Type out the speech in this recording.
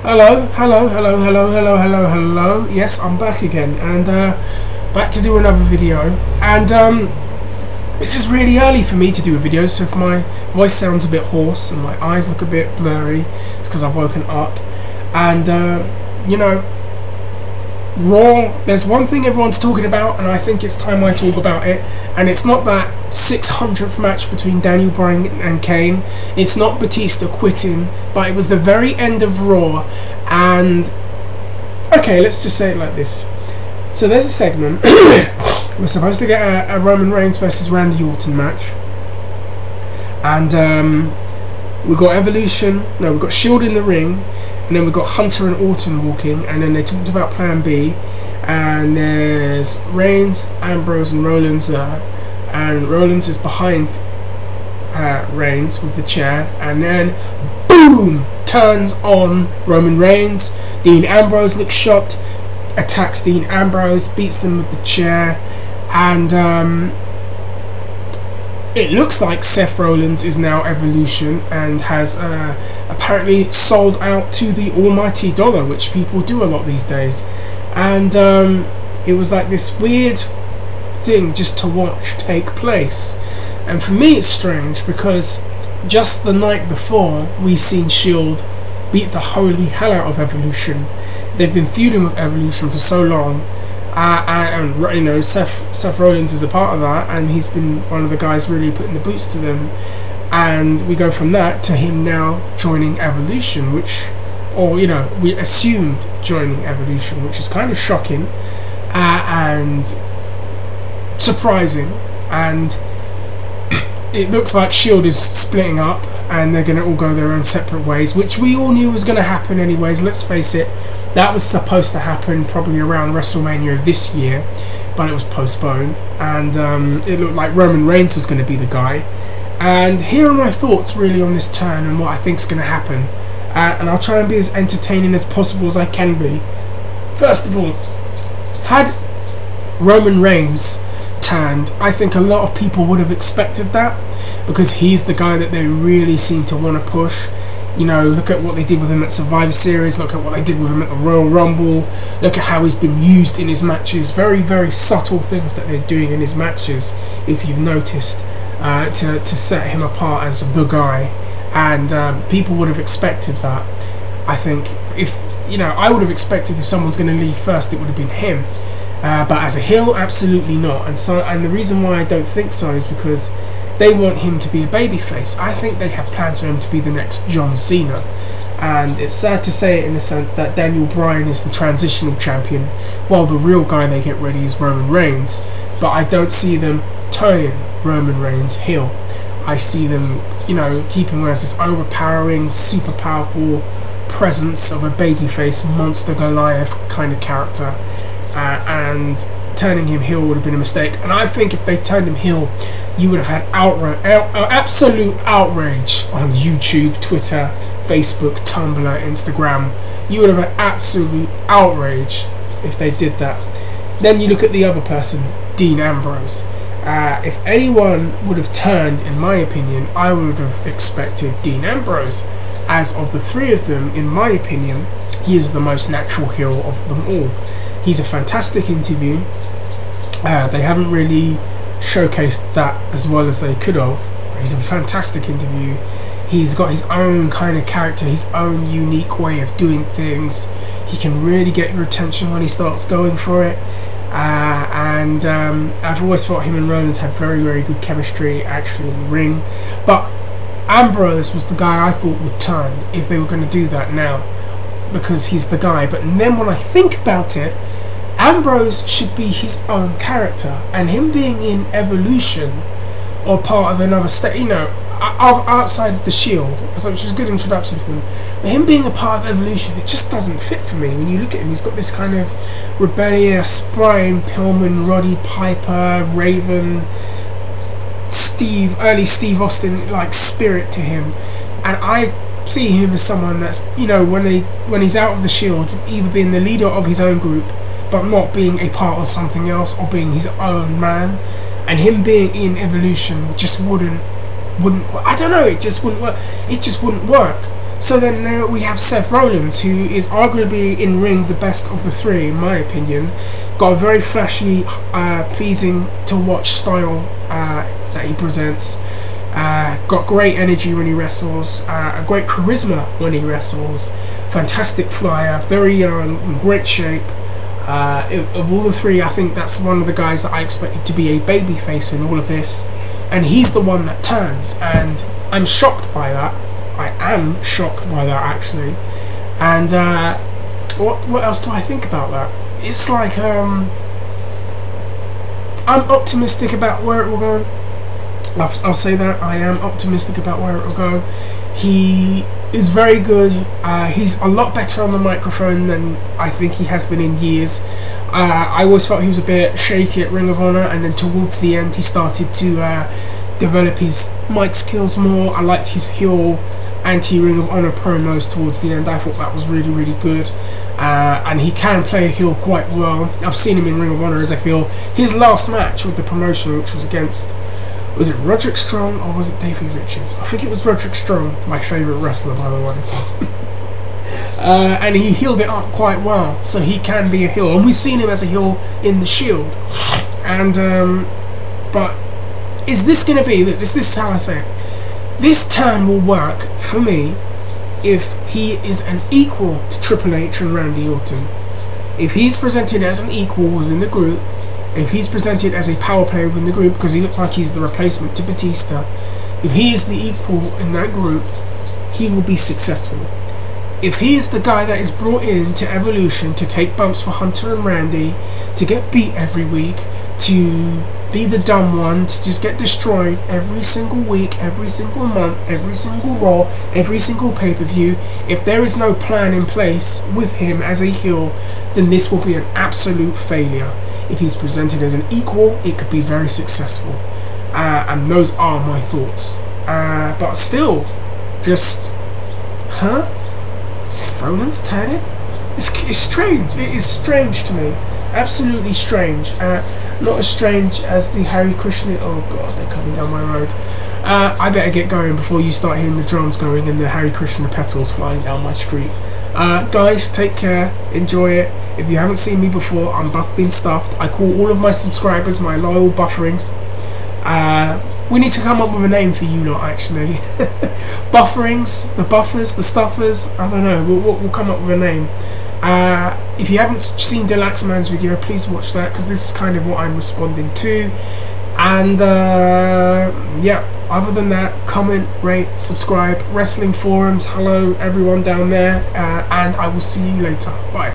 Hello, hello, hello, hello, hello, hello, hello. Yes, I'm back again, and back to do another video. And this is really early for me to do a video, so if my voice sounds a bit hoarse and my eyes look a bit blurry, it's because I've woken up. And you know, Raw, there's one thing everyone's talking about, and I think it's time I talk about it, and it's not that 600th match between Daniel Bryan and Kane, it's not Batista quitting, but it was the very end of Raw. And okay, let's just say it like this. So there's a segment we're supposed to get a Roman Reigns versus Randy Orton match, and we've got Evolution, no, we've got Shield in the ring, and then we've got Hunter and Orton walking, and then they talked about Plan B, and there's Reigns, Ambrose and Rollins there, and Rollins is behind Reigns with the chair, and then boom, turns on Roman Reigns. Dean Ambrose looks shocked, attacks Dean Ambrose, beats them with the chair, and it looks like Seth Rollins is now Evolution and has apparently sold out to the almighty dollar, which people do a lot these days. And it was like this weird thing just to watch take place. And for me it's strange because just the night before we seen Shield beat the holy hell out of Evolution. They've been feuding with Evolution for so long. And you know, Seth Rollins is a part of that, and he's been one of the guys really putting the boots to them. And we go from that to him now joining Evolution, which, or you know, we assumed joining Evolution, which is kind of shocking and surprising. And it looks like Shield is splitting up, and they're going to all go their own separate ways, which we all knew was going to happen anyways. Let's face it, that was supposed to happen probably around WrestleMania this year, but it was postponed, and it looked like Roman Reigns was going to be the guy. And here are my thoughts really on this turn and what I think is going to happen, and I'll try and be as entertaining as possible as I can be. First of all, had Roman Reigns turned, I think a lot of people would have expected that, because he's the guy that they really seem to want to push. You know, look at what they did with him at Survivor Series, look at what they did with him at the Royal Rumble, look at how he's been used in his matches. Very, very subtle things that they're doing in his matches, if you've noticed, to set him apart as the guy. And people would have expected that. I think, if, you know, I would have expected if someone's going to leave first, it would have been him. But as a heel, absolutely not. And the reason why I don't think so is because they want him to be a babyface. I think they have plans for him to be the next John Cena. And it's sad to say it in the sense that Daniel Bryan is the transitional champion, while the real guy they get ready is Roman Reigns. But I don't see them turning Roman Reigns heel. I see them, you know, keeping him as this overpowering, super powerful presence of a babyface, monster Goliath kind of character. And turning him heel would have been a mistake. And I think if they turned him heel, you would have had absolute outrage on YouTube, Twitter, Facebook, Tumblr, Instagram. You would have had absolute outrage if they did that. Then you look at the other person, Dean Ambrose. If anyone would have turned, in my opinion, I would have expected Dean Ambrose. As of the three of them, in my opinion, he is the most natural heel of them all. He's a fantastic interview. They haven't really showcased that as well as they could have. He's a fantastic interview. He's got his own kind of character, his own unique way of doing things. He can really get your attention when he starts going for it. And I've always thought him and Rollins had very, very good chemistry actually in the ring. But Ambrose was the guy I thought would turn if they were going to do that now, because he's the guy. But then when I think about it, Ambrose should be his own character, and him being in Evolution or part of another state, you know, outside of the Shield, which is a good introduction for them, but him being a part of Evolution, it just doesn't fit for me. When you look at him, he's got this kind of rebellious Brian Pillman, Roddy Piper, Raven, early Steve Austin like spirit to him, and I see him as someone that's, you know, when he's out of the Shield, either being the leader of his own group but not being a part of something else, or being his own man. And him being in Evolution just wouldn't I don't know, it just wouldn't work. So then we have Seth Rollins, who is arguably in ring the best of the three, in my opinion. Got a very flashy, pleasing to watch style that he presents. Got great energy when he wrestles, a great charisma when he wrestles, fantastic flyer, very young, in great shape. Of all the three, I think that's one of the guys that I expected to be a babyface in all of this, and he's the one that turns, and I'm shocked by that. I am shocked by that, actually. And what else do I think about that? It's like I'm optimistic about where it will go. I'll say that I am optimistic about where it will go. He is very good. He's a lot better on the microphone than I think he has been in years. I always felt he was a bit shaky at Ring of Honor, and then towards the end he started to develop his mic skills more. I liked his heel anti-Ring of Honor promos towards the end. I thought that was really, really good. And he can play a heel quite well. I've seen him in Ring of Honor as a heel. His last match with the promotion, which was against, was it Roderick Strong or was it Davey Richards? I think it was Roderick Strong, my favourite wrestler, by the way. And he healed it up quite well, so he can be a heel. And we've seen him as a heel in the Shield. And but is this going to be, this is how I say it, this turn will work for me if he is an equal to Triple H and Randy Orton. If he's presented as an equal within the group, if he's presented as a power player within the group, because he looks like he's the replacement to Batista, if he is the equal in that group, he will be successful. If he is the guy that is brought in to Evolution to take bumps for Hunter and Randy, to get beat every week, to be the dumb one, to just get destroyed every single week, every single month, every single Raw, every single pay-per-view, if there is no plan in place with him as a heel, then this will be an absolute failure. If he's presented as an equal, it could be very successful. And those are my thoughts. But still, just, Seth Rollins turning? It's strange. It is strange to me. Absolutely strange. Not as strange as the Hare Krishna. Oh god, they're coming down my road. I better get going before you start hearing the drums going and the Hare Krishna petals flying down my street. Guys, take care. Enjoy it. If you haven't seen me before, I'm Buff Bean Stuffed. I call all of my subscribers my loyal bufferings. We need to come up with a name for you lot, actually. Bufferings, the buffers, the stuffers. I don't know. We'll come up with a name. If you haven't seen Deluxe Man's video, please watch that, because this is kind of what I'm responding to. And yeah, other than that, comment, rate, subscribe. Wrestling forums, hello everyone down there, and I will see you later. Bye.